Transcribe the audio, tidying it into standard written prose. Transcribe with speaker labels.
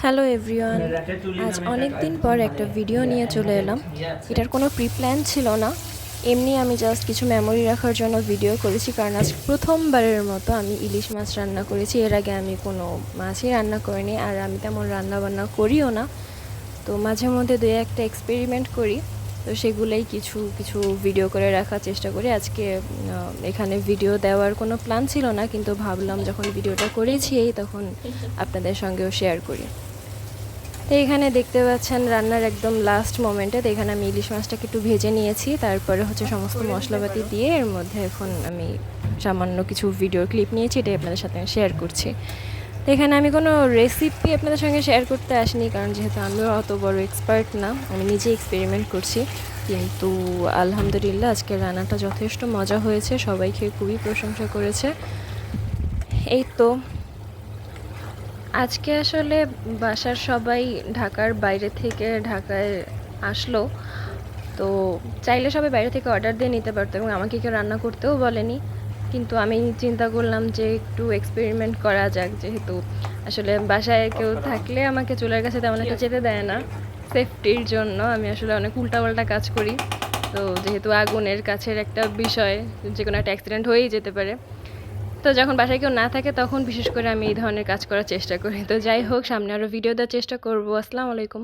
Speaker 1: Hello everyone, আজ অনেক দিন পর একটা ভিডিও নিয়ে চলে এলাম। এটার কোনো প্রি প্ল্যান ছিল না, এমনি আমি জাস্ট কিছু মেমোরি রাখার জন্য ভিডিও করেছি। কারণ আজ প্রথমবারের মতো আমি ইলিশ মাছ রান্না করেছি। এর আগে আমি কোনো মাছই রান্না করিনি, আর আমি তেমন রান্না বান্না করিও না। তো মাঝে মধ্যে দুই একটা এক্সপেরিমেন্ট করি, তো সেগুলোই কিছু কিছু ভিডিও করে রাখার চেষ্টা করি। আজকে এখানে ভিডিও দেওয়ার কোনো প্ল্যান ছিল না, কিন্তু ভাবলাম যখন ভিডিওটা করেছি তখন আপনাদের সঙ্গেও শেয়ার করি। তো এখানে দেখতে পাচ্ছেন রান্নার একদম লাস্ট মোমেন্টে, তো এখানে আমি ইলিশ মাছটাকে একটু ভেজে নিয়েছি। তারপরে হচ্ছে সমস্ত মশলাপাতি দিয়ে এর মধ্যে এখন আমি সামান্য কিছু ভিডিওর ক্লিপ নিয়েছি, এটাই আপনাদের সাথে শেয়ার করছি। তো এখানে আমি কোনো রেসিপি আপনাদের সঙ্গে শেয়ার করতে আসিনি, কারণ যেহেতু আমিও অত বড় এক্সপার্ট না, আমি নিজে এক্সপেরিমেন্ট করছি। কিন্তু আলহামদুলিল্লাহ আজকের রান্নাটা যথেষ্ট মজা হয়েছে, সবাই খেয়ে খুবই প্রশংসা করেছে। এই তো আজকে আসলে বাসার সবাই ঢাকার বাইরে থেকে ঢাকায় আসলো। তো চাইলে সবাই বাইরে থেকে অর্ডার দিয়ে নিতে পারতো এবং আমাকে কেউ রান্না করতেও বলেনি। কিন্তু আমি চিন্তা করলাম যে একটু এক্সপেরিমেন্ট করা যাক, যেহেতু আসলে বাসায় কেউ থাকলে আমাকে চুলার কাছে তেমন একটা যেতে দেয় না। সেফটির জন্য আমি আসলে অনেক উল্টাপাল্টা কাজ করি। তো যেহেতু আগুনের কাছের একটা বিষয়, যে কোনো একটা অ্যাক্সিডেন্ট হয়েই যেতে পারে। তো যখন বাসায় কেউ না থাকে তখন বিশেষ করে আমি এই ধরনের কাজ করার চেষ্টা করি। তো যাই হোক, সামনে আরও ভিডিও দেওয়ার চেষ্টা করব। আসসালামু আলাইকুম।